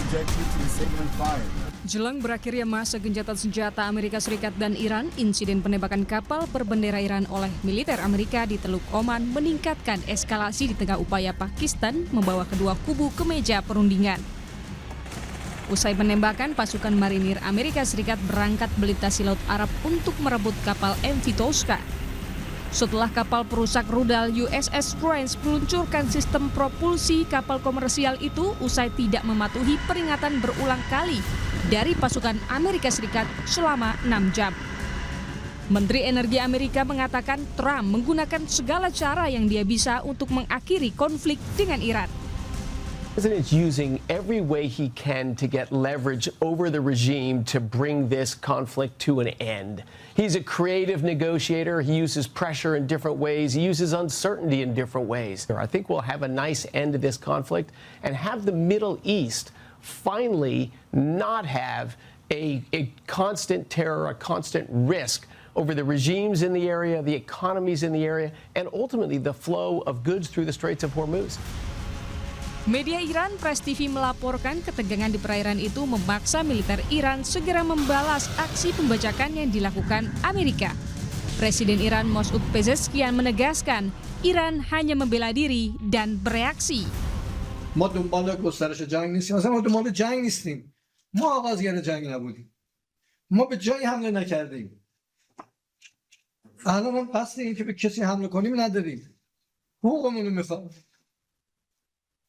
objective to the ceasefire. Jelang berakhirnya masa gencatan senjata Amerika Serikat dan Iran, insiden penembakan kapal berbendera Iran oleh militer Amerika di Teluk Oman meningkatkan eskalasi di tengah upaya Pakistan membawa kedua kubu ke meja perundingan. Usai penembakan, pasukan marinir Amerika Serikat berangkat melintasi Laut Arab untuk merebut kapal MV Tosca. Setelah kapal perusak rudal USS Prince meluncurkan sistem propulsi kapal komersial itu usai tidak mematuhi peringatan berulang kali dari pasukan Amerika Serikat selama 6 jam. Menteri Energi Amerika mengatakan Trump menggunakan segala cara yang dia bisa untuk mengakhiri konflik dengan Iran. The president's using every way he can to get leverage over the regime to bring this conflict to an end. He's a creative negotiator. He uses pressure in different ways. He uses uncertainty in different ways. I think we'll have a nice end to this conflict and have the Middle East finally not have a constant terror, a constant risk over the regimes in the area, the economies in the area, and ultimately the flow of goods through the Straits of Hormuz. Media Iran Press TV melaporkan ketegangan di perairan itu memaksa militer Iran segera membalas aksi pembajakan yang dilakukan Amerika. Presiden Iran Masoud Pezeshkian menegaskan Iran hanya membela diri dan bereaksi. ما دنبال گسترش جنگ نیستیم، اصلا ما دنبال جنگ نیستیم. ما آغازگر جنگ نبودیم. ما به جایی حمله نکردیم. الان هم قصد این که به کسی حمله کنیم نداریم. حقوقمون رو میخوام.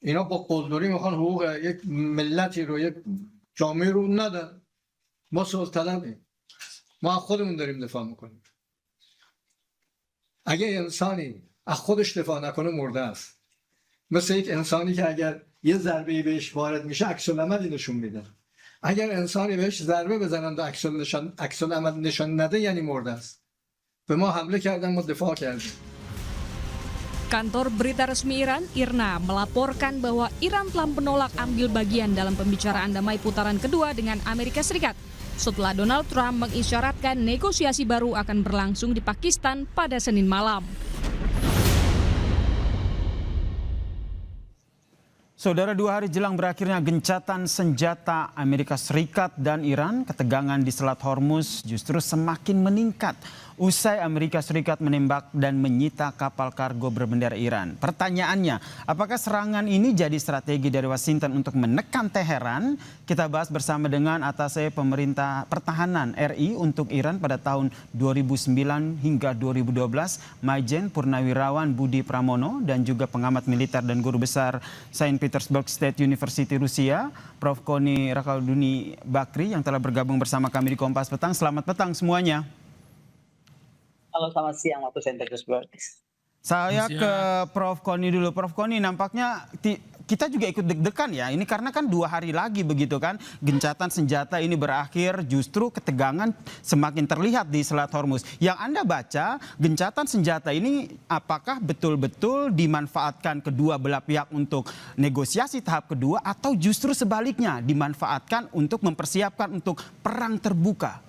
اینا با قلدری میخوان حقوق یک ملتی رو، یک جامعه رو ندن. ما صلح طلبیم. ما از خودمون داریم دفاع میکنیم. اگه انسانی از خودش دفاع نکنه مرده است. مثل یک انسانی که اگر یه ضربه‌ای بهش وارد میشه عکس‌العملی نشون میده. اگر انسانی بهش ضربه بزنن و عکس‌العمل نشان نده یعنی مرده است. به ما حمله کردن، ما دفاع کردیم. Kantor berita resmi Iran, IRNA, melaporkan bahwa Iran telah menolak ambil bagian dalam pembicaraan damai putaran kedua dengan Amerika Serikat setelah Donald Trump mengisyaratkan negosiasi baru akan berlangsung di Pakistan pada Senin malam. Saudara, 2 hari jelang berakhirnya gencatan senjata Amerika Serikat dan Iran, ketegangan di Selat Hormuz justru semakin meningkat. Usai Amerika Serikat menembak dan menyita kapal kargo berbendera Iran. Pertanyaannya, apakah serangan ini jadi strategi dari Washington untuk menekan Teheran? Kita bahas bersama dengan Atase Pemerintah Pertahanan RI untuk Iran pada tahun 2009 hingga 2012, Majen Purnawirawan Budi Pramono, dan juga pengamat militer dan guru besar Saint Petersburg State University Rusia, Prof. Koni Rakalduni Bakri, yang telah bergabung bersama kami di Kompas Petang. Selamat petang semuanya. Halo, selamat siang waktu Saint Petersburg. Saya ke Prof. Koni dulu. Prof. Koni, nampaknya kita juga ikut deg-degan ya. Ini karena kan 2 hari lagi begitu kan. Gencatan senjata ini berakhir, justru ketegangan semakin terlihat di Selat Hormuz. Yang Anda baca, gencatan senjata ini apakah betul-betul dimanfaatkan kedua belah pihak untuk negosiasi tahap kedua, atau justru sebaliknya dimanfaatkan untuk mempersiapkan untuk perang terbuka?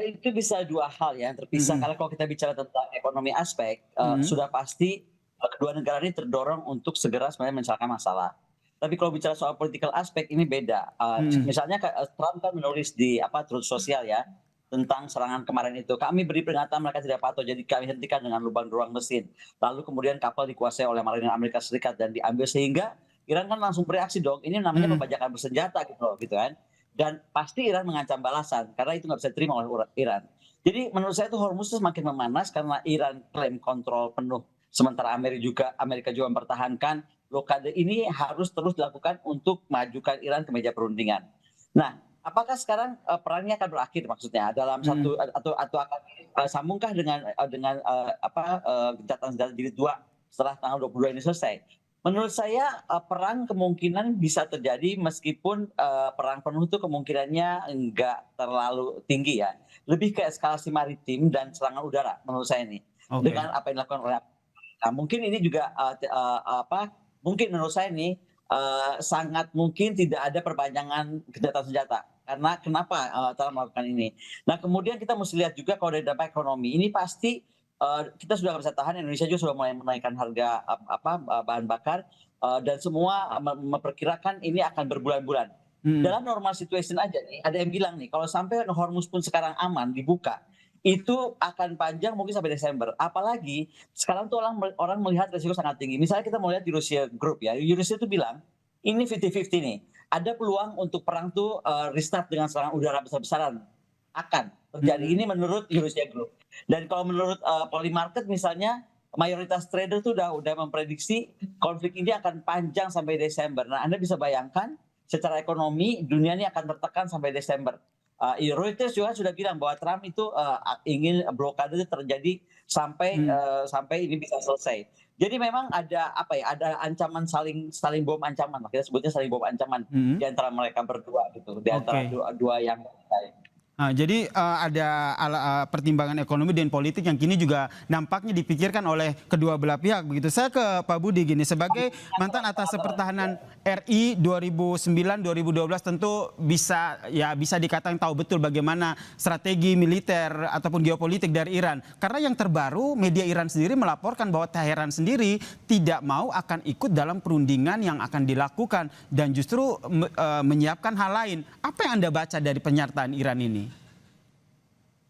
Itu bisa dua hal ya, yang terpisah. Karena kalau kita bicara tentang ekonomi aspek, sudah pasti kedua negara ini terdorong untuk segera sebenarnya menyelesaikan masalah. Tapi kalau bicara soal political aspek ini beda. Misalnya Trump kan menulis di Truth Social ya tentang serangan kemarin itu. Kami beri peringatan mereka tidak patuh, jadi kami hentikan dengan lubang ruang mesin. Lalu kemudian kapal dikuasai oleh marinir Amerika Serikat dan diambil, sehingga Iran kan langsung bereaksi dong. Ini namanya pembajakan bersenjata gitu kan. Dan pasti Iran mengancam balasan karena itu nggak bisa diterima oleh Iran. Jadi menurut saya itu Hormuz semakin memanas karena Iran klaim kontrol penuh. Sementara Amerika juga mempertahankan blokade ini harus terus dilakukan untuk majukan Iran ke meja perundingan. Nah, apakah sekarang perangnya akan berakhir maksudnya dalam satu atau akan sambungkah dengan gencatan senjata jilid 2 setelah tanggal 22 ini selesai? Menurut saya perang kemungkinan bisa terjadi meskipun perang penuh itu kemungkinannya enggak terlalu tinggi ya. Lebih ke eskalasi maritim dan serangan udara menurut saya ini. Dengan apa yang dilakukan oleh mungkin ini juga mungkin menurut saya ini sangat mungkin tidak ada perpanjangan gencatan senjata. Karena kenapa Trump melakukan ini? Nah, kemudian kita mesti lihat juga kalau dari dampak ekonomi ini pasti kita sudah nggak bisa tahan, Indonesia juga sudah mulai menaikkan harga bahan bakar, dan semua memperkirakan ini akan berbulan-bulan. Dalam normal situation aja nih, ada yang bilang nih, kalau sampai Hormuz pun sekarang aman dibuka, itu akan panjang mungkin sampai Desember. Apalagi sekarang tuh orang melihat resiko sangat tinggi. Misalnya kita mau lihat di Rusia Group ya, Rusia itu bilang ini 50-50 nih. Ada peluang untuk perang tuh restart dengan serangan udara besar-besaran. Akan terjadi. Ini menurut Rusia Group. Dan kalau menurut Polymarket misalnya, mayoritas trader tuh udah memprediksi konflik ini akan panjang sampai Desember. Nah, Anda bisa bayangkan secara ekonomi dunia ini akan tertekan sampai Desember. Reuters juga sudah bilang bahwa Trump itu ingin blokade itu terjadi sampai ini bisa selesai. Jadi memang ada ada ancaman saling bom ancaman, kita sebutnya saling bom ancaman di antara mereka berdua gitu, di antara dua yang Jadi ada pertimbangan ekonomi dan politik yang kini juga nampaknya dipikirkan oleh kedua belah pihak begitu. Saya ke Pak Budi gini, sebagai mantan atas pertahanan RI 2009-2012 tentu bisa dikatakan tahu betul bagaimana strategi militer ataupun geopolitik dari Iran. Karena yang terbaru media Iran sendiri melaporkan bahwa Teheran sendiri tidak mau akan ikut dalam perundingan yang akan dilakukan dan justru menyiapkan hal lain. Apa yang Anda baca dari pernyataan Iran ini?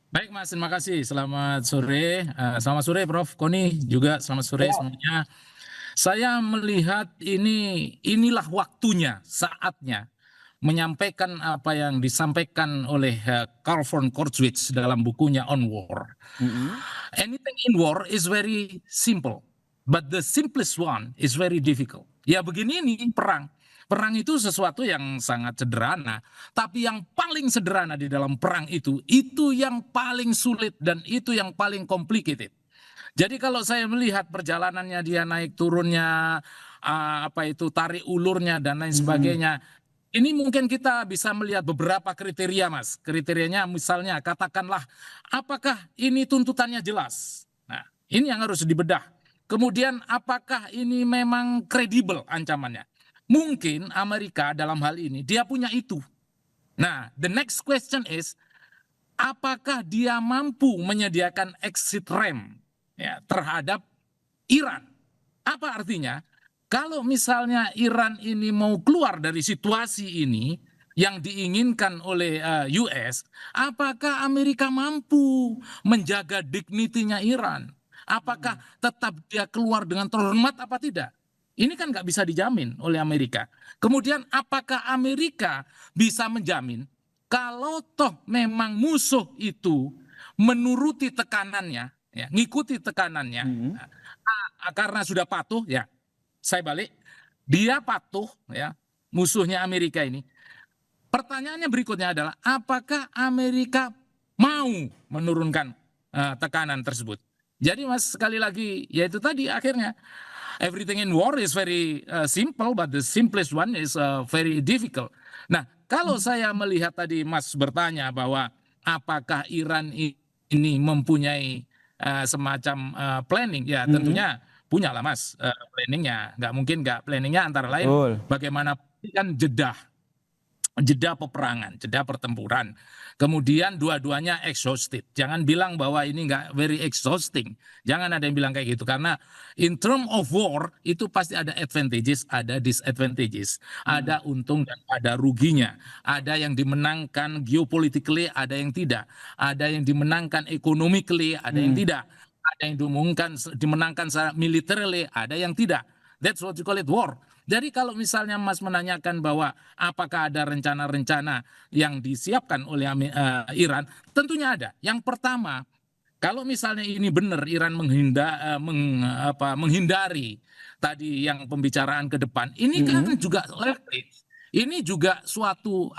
Baik Mas, terima kasih. Selamat sore. Selamat sore Prof. Koni juga selamat sore semuanya. Saya melihat inilah waktunya, saatnya menyampaikan apa yang disampaikan oleh Carl von Clausewitz dalam bukunya On War. Anything in war is very simple, but the simplest one is very difficult. Ya begini nih perang. Perang itu sesuatu yang sangat sederhana, tapi yang paling sederhana di dalam perang itu yang paling sulit dan itu yang paling complicated. Jadi kalau saya melihat perjalanannya dia naik turunnya, tarik ulurnya dan lain sebagainya, ini mungkin kita bisa melihat beberapa kriteria Mas. Kriterianya misalnya katakanlah apakah ini tuntutannya jelas. Nah ini yang harus dibedah. Kemudian apakah ini memang kredibel ancamannya. Mungkin Amerika dalam hal ini dia punya itu. Nah, the next question is apakah dia mampu menyediakan exit ramp ya, terhadap Iran? Apa artinya? Kalau misalnya Iran ini mau keluar dari situasi ini yang diinginkan oleh US, apakah Amerika mampu menjaga dignity-nya Iran? Apakah tetap dia keluar dengan terhormat apa tidak? Ini kan nggak bisa dijamin oleh Amerika. Kemudian apakah Amerika bisa menjamin kalau toh memang musuh itu menuruti tekanannya, ya, ngikuti tekanannya, karena sudah patuh, ya, saya balik, dia patuh, ya, musuhnya Amerika ini. Pertanyaannya berikutnya adalah apakah Amerika mau menurunkan tekanan tersebut? Jadi Mas sekali lagi, yaitu tadi akhirnya. Everything in war is very simple, but the simplest one is very difficult. Nah, kalau saya melihat tadi Mas bertanya bahwa apakah Iran ini mempunyai semacam planning, ya tentunya punya lah Mas planningnya. Nggak mungkin nggak planningnya, antara lain bagaimana kan jeda peperangan, jeda pertempuran. Kemudian dua-duanya exhausted. Jangan bilang bahwa ini nggak very exhausting. Jangan ada yang bilang kayak gitu. Karena in term of war itu pasti ada advantages, ada disadvantages. Ada untung dan ada ruginya. Ada yang dimenangkan geopolitically, ada yang tidak. Ada yang dimenangkan economically, ada yang tidak. Ada yang dimenangkan secara militarily, ada yang tidak. That's what you call it war. Jadi kalau misalnya Mas menanyakan bahwa apakah ada rencana-rencana yang disiapkan oleh Iran, tentunya ada. Yang pertama, kalau misalnya ini benar Iran menghindari tadi yang pembicaraan ke depan, ini kan juga leverage. Ini juga suatu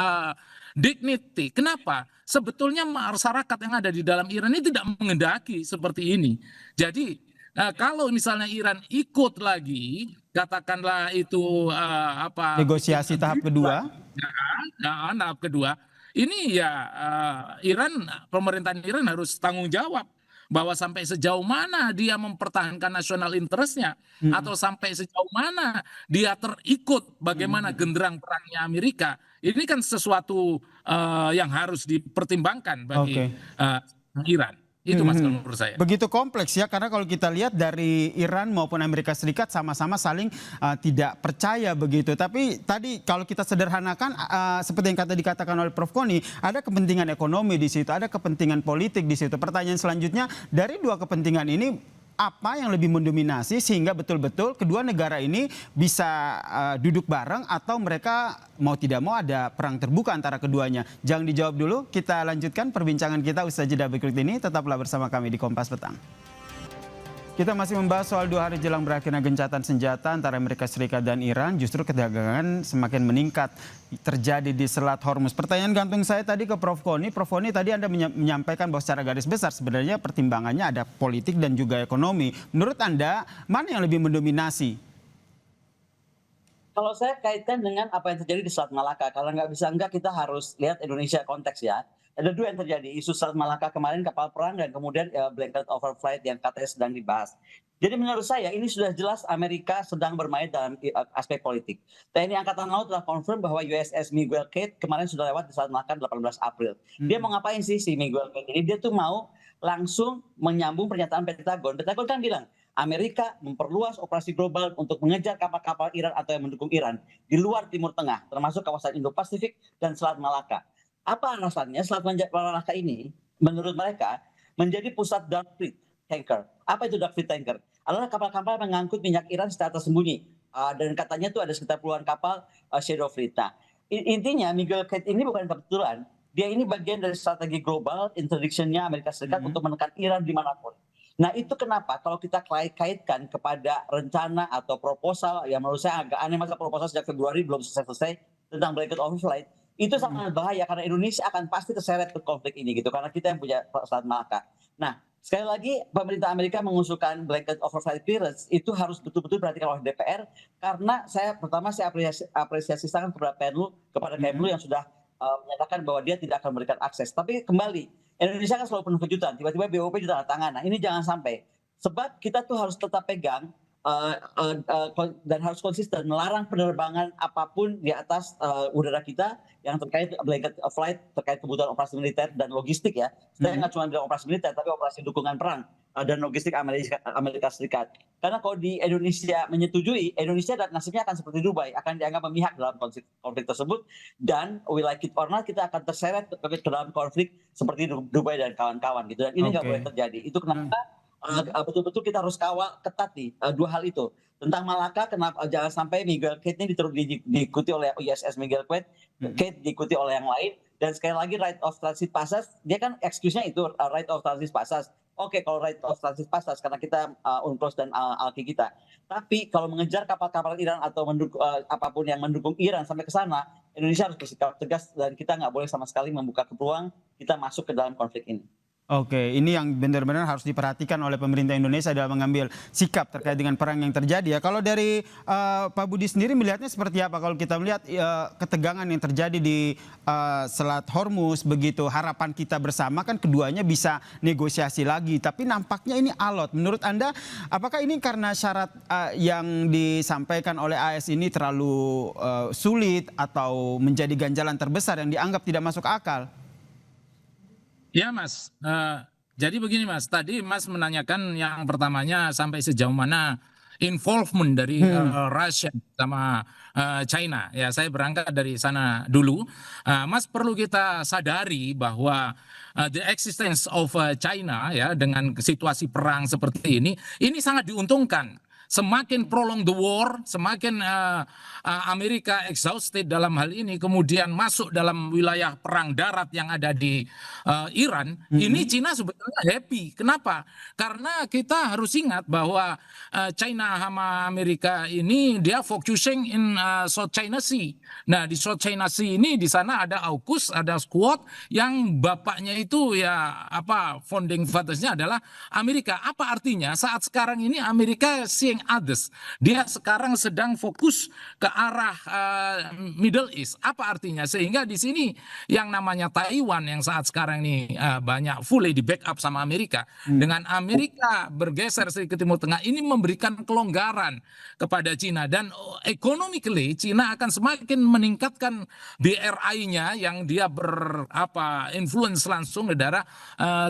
dignity. Kenapa? Sebetulnya masyarakat yang ada di dalam Iran ini tidak mengendaki seperti ini. Jadi kalau misalnya Iran ikut lagi, katakanlah itu negosiasi tahap kedua, tahap kedua, ini ya pemerintahan Iran harus tanggung jawab bahwa sampai sejauh mana dia mempertahankan national interest-nya, atau sampai sejauh mana dia terikut bagaimana genderang perangnya Amerika. Ini kan sesuatu yang harus dipertimbangkan bagi Iran. Itu Mas kalau menurut saya. Begitu kompleks ya, karena kalau kita lihat dari Iran maupun Amerika Serikat sama-sama saling tidak percaya begitu. Tapi tadi kalau kita sederhanakan, seperti yang dikatakan oleh Prof. Koni, ada kepentingan ekonomi di situ, ada kepentingan politik di situ. Pertanyaan selanjutnya, dari dua kepentingan ini, apa yang lebih mendominasi sehingga betul-betul kedua negara ini bisa duduk bareng, atau mereka mau tidak mau ada perang terbuka antara keduanya? Jangan dijawab dulu, kita lanjutkan perbincangan kita usai jeda berikut ini. Tetaplah bersama kami di Kompas Petang. Kita masih membahas soal 2 hari jelang berakhirnya gencatan senjata antara Amerika Serikat dan Iran. Justru ketegangan semakin meningkat terjadi di Selat Hormuz. Pertanyaan gantung saya tadi ke Prof. Koni. Prof. Koni, tadi Anda menyampaikan bahwa secara garis besar sebenarnya pertimbangannya ada politik dan juga ekonomi. Menurut Anda, mana yang lebih mendominasi? Kalau saya kaitkan dengan apa yang terjadi di Selat Malaka, kalau nggak bisa enggak, kita harus lihat Indonesia konteks ya. Ada dua yang terjadi, isu Selat Malaka kemarin, kapal perang, dan kemudian blanket overflight yang katanya sedang dibahas. Jadi menurut saya ini sudah jelas Amerika sedang bermain dalam aspek politik. TNI Angkatan Laut telah confirm bahwa USS Miguel Kate kemarin sudah lewat di Selat Malaka 18 April. Dia mau ngapain sih si Miguel Kate ini? Dia tuh mau langsung menyambung pernyataan Pentagon. Pentagon kan bilang, Amerika memperluas operasi global untuk mengejar kapal-kapal Iran atau yang mendukung Iran di luar Timur Tengah, termasuk kawasan Indo-Pasifik dan Selat Malaka. Apa alasannya? Selat Malaka ini menurut mereka menjadi pusat dark fleet tanker. Apa itu dark fleet tanker? Adalah kapal-kapal mengangkut minyak Iran secara tersembunyi. Dan katanya tuh ada sekitar puluhan kapal shadow fleet. Nah, intinya Miguel Kate ini bukan kebetulan. Dia ini bagian dari strategi global interdiction-nya Amerika Serikat untuk menekan Iran dimanapun. Nah, itu kenapa kalau kita kaitkan kepada rencana atau proposal yang menurut saya agak aneh, masa proposal sejak Februari belum selesai tentang blanket overflight, itu sangat bahaya karena Indonesia akan pasti terseret ke konflik ini gitu, karena kita yang punya Selat Malaka. Nah, sekali lagi pemerintah Amerika mengusulkan blanket overflight clearance itu harus betul-betul diperhatikan oleh DPR, karena saya apresiasi sangat kepada Kemlu yang sudah menyatakan bahwa dia tidak akan memberikan akses. Tapi kembali, Indonesia kan selalu penuh kejutan, tiba-tiba BOP juga tanda tangan. Nah, ini jangan sampai, sebab kita tuh harus tetap pegang dan harus konsisten melarang penerbangan apapun di atas udara kita yang terkait blanket flight, terkait kebutuhan operasi militer dan logistik ya. Saya nggak cuma bilang operasi militer, tapi operasi dukungan perang dan logistik Amerika Serikat. Karena kalau di Indonesia menyetujui, Indonesia dan nasibnya akan seperti Dubai, akan dianggap memihak dalam konflik tersebut, dan we like it or not, kita akan terseret ke dalam konflik seperti Dubai dan kawan-kawan gitu. Dan ini nggak boleh terjadi. Itu kenapa betul-betul kita harus kawal ketat nih dua hal itu. Tentang Malaka, kenapa jangan sampai Miguel Kate ini diikuti oleh USS Miguel Kate diikuti oleh yang lain. Dan sekali lagi right of transit passage, dia kan excuse-nya itu right of transit passage. Oke, kalau right of transit passage karena kita UNCLOS dan ALKI kita. Tapi kalau mengejar kapal-kapal Iran atau apapun yang mendukung Iran sampai ke sana, Indonesia harus bersikap tegas dan kita nggak boleh sama sekali membuka peluang kita masuk ke dalam konflik ini. Oke, ini yang benar-benar harus diperhatikan oleh pemerintah Indonesia dalam mengambil sikap terkait dengan perang yang terjadi ya. Kalau dari Pak Budi sendiri melihatnya seperti apa? Kalau kita melihat ketegangan yang terjadi di Selat Hormuz begitu, harapan kita bersama kan keduanya bisa negosiasi lagi. Tapi nampaknya ini alot. Menurut Anda, apakah ini karena syarat yang disampaikan oleh AS ini terlalu sulit atau menjadi ganjalan terbesar yang dianggap tidak masuk akal? Ya Mas, jadi begini Mas, tadi Mas menanyakan yang pertamanya sampai sejauh mana involvement dari Russia sama China. Ya, saya berangkat dari sana dulu. Mas, perlu kita sadari bahwa the existence of China ya dengan situasi perang seperti ini sangat diuntungkan. Semakin prolong the war, semakin Amerika exhausted dalam hal ini, kemudian masuk dalam wilayah perang darat yang ada di Iran, ini Cina sebetulnya happy. Kenapa? Karena kita harus ingat bahwa China sama Amerika ini dia focusing in South China Sea. Nah, di South China Sea ini di sana ada AUKUS, ada Squad yang bapaknya itu ya founding fathers-nya adalah Amerika. Apa artinya? Saat sekarang ini Amerika seeing focusing others. Dia sekarang sedang fokus ke arah Middle East. Apa artinya? Sehingga di sini yang namanya Taiwan yang saat sekarang ini banyak fully di backup sama Amerika. Dengan Amerika bergeser ke Timur Tengah, ini memberikan kelonggaran kepada Cina, dan economically Cina akan semakin meningkatkan BRI-nya yang dia influence langsung di daerah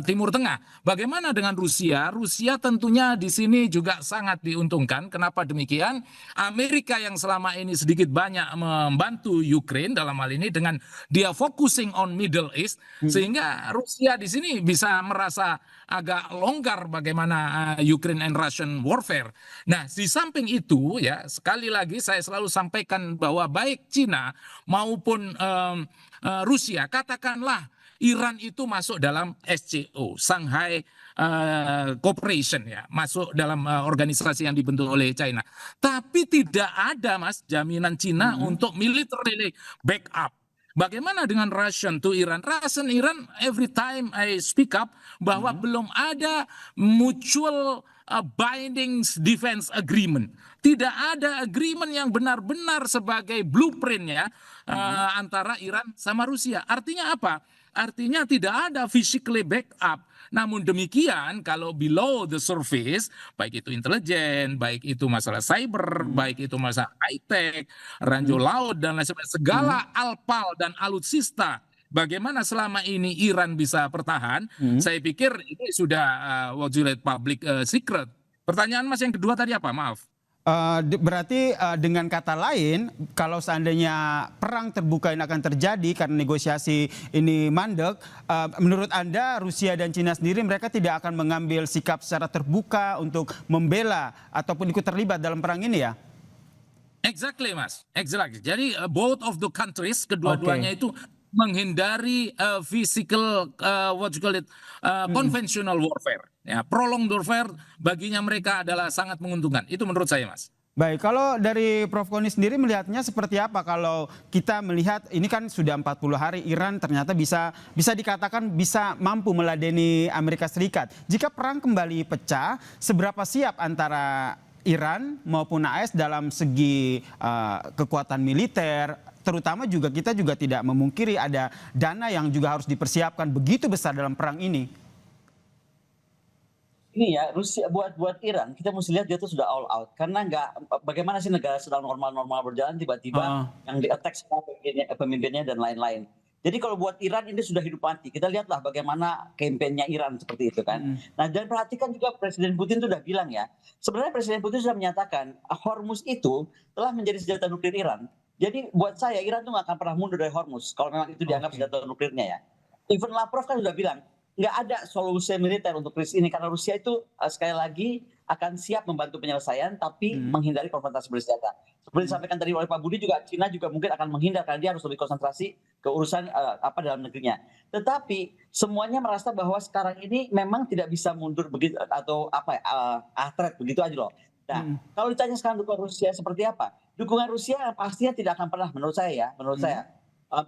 Timur Tengah. Bagaimana dengan Rusia? Rusia tentunya di sini juga sangat diuntungkan. Kenapa demikian? Amerika yang selama ini sedikit banyak membantu Ukraine dalam hal ini dengan dia focusing on Middle East, sehingga Rusia di sini bisa merasa agak longgar bagaimana Ukraine and Russian warfare. Nah, di samping itu ya, sekali lagi saya selalu sampaikan bahwa baik Cina maupun Rusia, katakanlah Iran itu masuk dalam SCO, Shanghai Cooperation ya, masuk dalam organisasi yang dibentuk oleh China. Tapi tidak ada Mas jaminan Cina untuk military backup. Bagaimana dengan Russian to Iran? Russian Iran every time I speak up bahwa belum ada mutual binding defense agreement. Tidak ada agreement yang benar-benar sebagai blueprintnya antara Iran sama Rusia. Artinya apa? Artinya tidak ada physically backup. Namun demikian kalau below the surface, baik itu intelijen, baik itu masalah cyber, baik itu masalah high-tech, ranjau laut dan lain sebagainya, segala alpal dan alutsista, bagaimana selama ini Iran bisa bertahan, saya pikir itu sudah public secret. Pertanyaan Mas yang kedua tadi apa? Maaf. Berarti dengan kata lain, kalau seandainya perang terbuka ini akan terjadi karena negosiasi ini mandek, menurut Anda Rusia dan Cina sendiri mereka tidak akan mengambil sikap secara terbuka untuk membela ataupun ikut terlibat dalam perang ini ya? Exactly Mas, exactly. Jadi both of the countries, kedua-duanya itu menghindari physical conventional warfare. Ya, prolonged warfare baginya mereka adalah sangat menguntungkan. Itu menurut saya, Mas. Baik, kalau dari Prof. Koni sendiri melihatnya seperti apa kalau kita melihat ini kan sudah 40 hari Iran ternyata bisa dikatakan bisa mampu meladeni Amerika Serikat. Jika perang kembali pecah, seberapa siap antara Iran maupun AS dalam segi kekuatan militer, terutama juga kita juga tidak memungkiri ada dana yang juga harus dipersiapkan begitu besar dalam perang ini. Ini ya, Rusia buat Iran kita mesti lihat dia tuh sudah all out, karena bagaimana sih negara sedang normal-normal berjalan tiba-tiba yang di-attack semua pemimpinnya dan lain-lain. Jadi kalau buat Iran ini sudah hidup mati. Kita lihatlah bagaimana kampanyenya Iran seperti itu kan. Nah, dan perhatikan juga Presiden Putin itu sudah bilang ya, sebenarnya Presiden Putin sudah menyatakan Hormuz itu telah menjadi senjata nuklir Iran. Jadi buat saya Iran tuh nggak akan pernah mundur dari Hormuz kalau memang itu dianggap senjata nuklirnya ya. Even Lavrov kan sudah bilang nggak ada solusi militer untuk krisis ini karena Rusia itu sekali lagi akan siap membantu penyelesaian tapi menghindari konfrontasi bersenjata. Seperti disampaikan tadi oleh Pak Budi juga, Cina juga mungkin akan menghindar karena dia harus lebih konsentrasi ke urusan dalam negerinya. Tetapi semuanya merasa bahwa sekarang ini memang tidak bisa mundur begitu atau threat begitu aja loh. Nah, kalau ditanya sekarang dukungan Rusia seperti apa? Dukungan Rusia pastinya tidak akan pernah menurut saya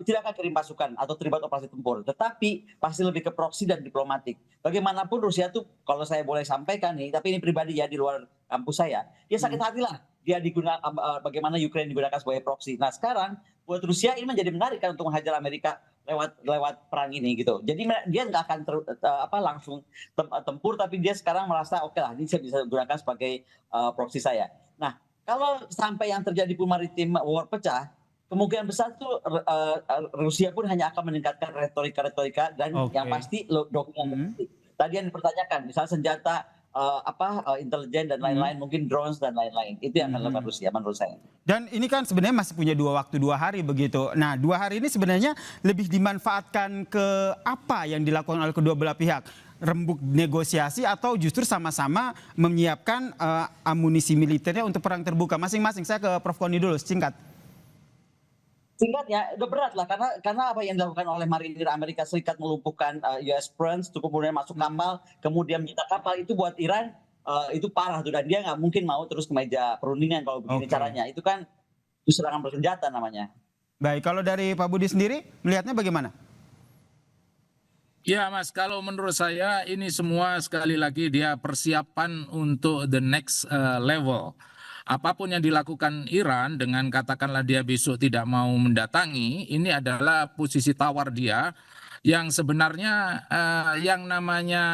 tidak akan kirim pasukan atau terlibat operasi tempur, tetapi pasti lebih ke proksi dan diplomatik. Bagaimanapun Rusia tuh, kalau saya boleh sampaikan nih, tapi ini pribadi ya di luar kampus saya, dia sakit hati lah. Dia bagaimana Ukraine digunakan sebagai proksi. Nah sekarang buat Rusia ini menjadi menarik kan untuk menghajar Amerika lewat perang ini gitu. Jadi dia nggak akan langsung tempur, tapi dia sekarang merasa oke lah, ini saya bisa gunakan sebagai proksi saya. Nah kalau sampai yang terjadi pun maritim war pecah, kemungkinan besar tuh Rusia pun hanya akan meningkatkan retorika dan yang pasti dokumen tadi yang dipertanyakan, misalnya senjata intelijen dan lain-lain, mungkin drones dan lain-lain. Itu yang akan dilakukan Rusia menurut saya. Dan ini kan sebenarnya masih punya waktu 2 hari begitu. Nah 2 hari ini sebenarnya lebih dimanfaatkan ke apa yang dilakukan oleh kedua belah pihak? Rembuk negosiasi atau justru sama-sama menyiapkan amunisi militernya untuk perang terbuka masing-masing? Saya ke Prof. Koni dulu, singkat. Singkatnya udah berat lah karena apa yang dilakukan oleh marinir Amerika Serikat melumpuhkan US Prince, kemudian masuk kapal, kemudian menyita kapal, itu buat Iran itu parah tuh, dan dia nggak mungkin mau terus ke meja perundingan kalau begini caranya. Itu kan serangan bersenjata namanya. Baik, kalau dari Pak Budi sendiri melihatnya bagaimana? Ya Mas, kalau menurut saya ini semua sekali lagi dia persiapan untuk the next level. Apapun yang dilakukan Iran dengan katakanlah dia besok tidak mau mendatangi, ini adalah posisi tawar dia yang sebenarnya yang namanya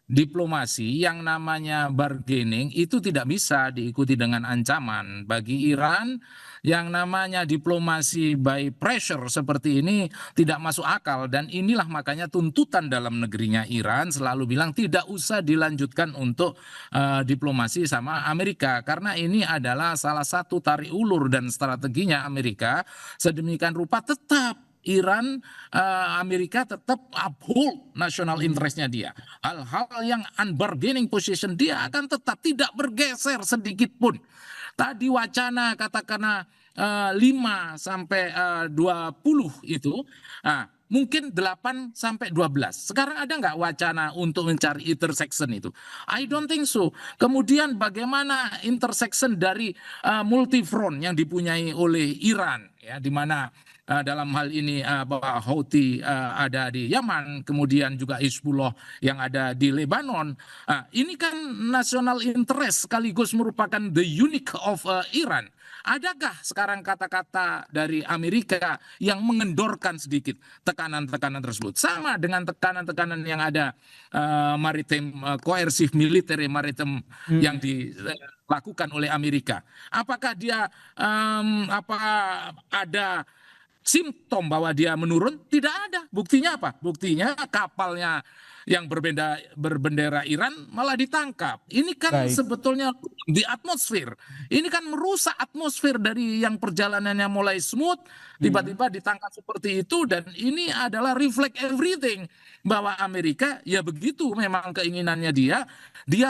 diplomasi, yang namanya bargaining itu tidak bisa diikuti dengan ancaman. Bagi Iran, yang namanya diplomasi by pressure seperti ini tidak masuk akal, dan inilah makanya tuntutan dalam negerinya Iran selalu bilang tidak usah dilanjutkan untuk diplomasi sama Amerika, karena ini adalah salah satu tarik ulur dan strateginya Amerika sedemikian rupa tetap Iran, Amerika tetap uphold national interestnya dia. Hal-hal yang unbargaining position dia akan tetap tidak bergeser sedikit pun. Tadi wacana katakanlah 5 sampai 20 itu, mungkin 8 sampai 12. Sekarang ada nggak wacana untuk mencari intersection itu? I don't think so. Kemudian bagaimana intersection dari multi front yang dipunyai oleh Iran, ya, di mana dalam hal ini bahwa Houthi ada di Yaman, kemudian juga Hizbullah yang ada di Lebanon. Ini kan national interest sekaligus merupakan the unique of Iran. Adakah sekarang kata-kata dari Amerika yang mengendorkan sedikit tekanan-tekanan tersebut? Sama dengan tekanan-tekanan yang ada maritim koersif militer maritim yang dilakukan oleh Amerika. Apakah dia ada simptom bahwa dia menurun? Tidak ada. Buktinya apa? Buktinya kapalnya yang berbendera Iran malah ditangkap. Ini kan sebetulnya di atmosfer. Ini kan merusak atmosfer dari yang perjalanannya mulai smooth, tiba-tiba ditangkap seperti itu, dan ini adalah reflect everything bahwa Amerika ya begitu memang keinginannya dia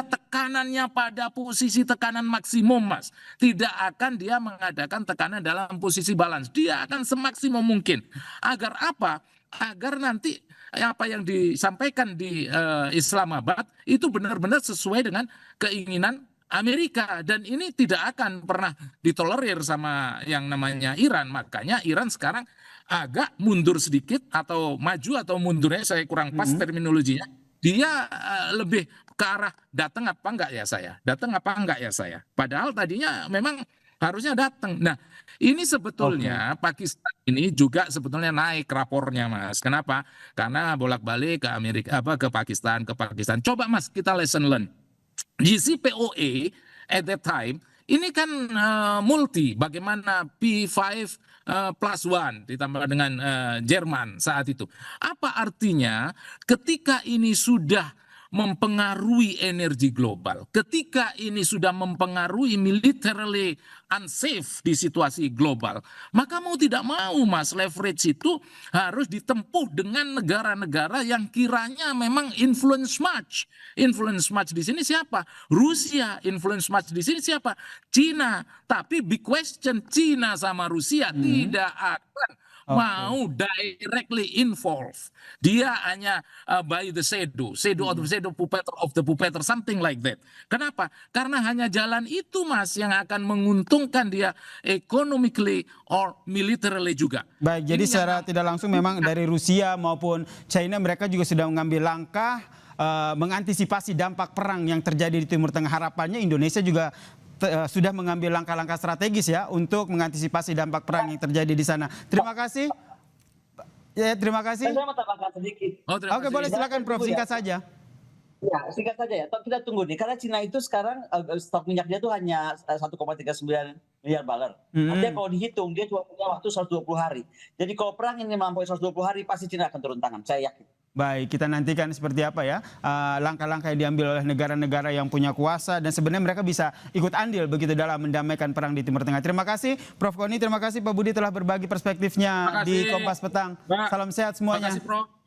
tekanannya pada posisi tekanan maksimum, Mas. Tidak akan dia mengadakan tekanan dalam posisi balance. Dia akan semaksimum mungkin. Agar apa? Agar nanti apa yang disampaikan di Islamabad itu benar-benar sesuai dengan keinginan Amerika, dan ini tidak akan pernah ditolerir sama yang namanya Iran. Makanya Iran sekarang agak mundur sedikit, atau maju atau mundurnya saya kurang pas terminologinya. Dia lebih ke arah datang apa enggak ya saya? Datang apa enggak ya saya? Padahal tadinya memang harusnya datang. Nah, ini sebetulnya Pakistan ini juga sebetulnya naik rapornya, Mas. Kenapa? Karena bolak-balik ke Amerika, ke Pakistan. Coba Mas, kita lesson learn. JCPOA at that time ini kan multi, bagaimana P5 plus 1 ditambah dengan Jerman saat itu. Apa artinya ketika ini sudah mempengaruhi energi global, ketika ini sudah mempengaruhi militarily unsafe di situasi global, maka mau tidak mau, Mas, leverage itu harus ditempuh dengan negara-negara yang kiranya memang influence match. Influence match di sini siapa? Rusia. Influence match di sini siapa? Cina. Tapi big question, Cina sama Rusia tidak akan mau directly involved. Dia hanya by the shadow of the shadow, puppet of the puppeteer, something like that. Kenapa? Karena hanya jalan itu, Mas, yang akan menguntungkan dia economically or militarily juga. Baik, jadi secara tidak langsung memang dari Rusia maupun China mereka juga sudah mengambil langkah mengantisipasi dampak perang yang terjadi di Timur Tengah. Harapannya Indonesia juga sudah mengambil langkah-langkah strategis ya untuk mengantisipasi dampak perang yang terjadi di sana. Terima kasih. Ya, terima kasih. Saya mau tambahkan sedikit. Oke, boleh silakan Prof, singkat saja. Ya, singkat saja ya. Kita tunggu nih, karena Cina itu sekarang stok minyaknya tuh hanya 1,39 miliar barrel. Artinya kalau dihitung dia cuma punya waktu 120 hari. Jadi kalau perang ini melampaui 120 hari pasti Cina akan turun tangan, saya yakin. Baik, kita nantikan seperti apa ya langkah-langkah yang diambil oleh negara-negara yang punya kuasa, dan sebenarnya mereka bisa ikut andil begitu dalam mendamaikan perang di Timur Tengah. Terima kasih Prof Koni, terima kasih Pak Budi telah berbagi perspektifnya di Kompas Petang. Salam sehat semuanya. Terima kasih, Prof.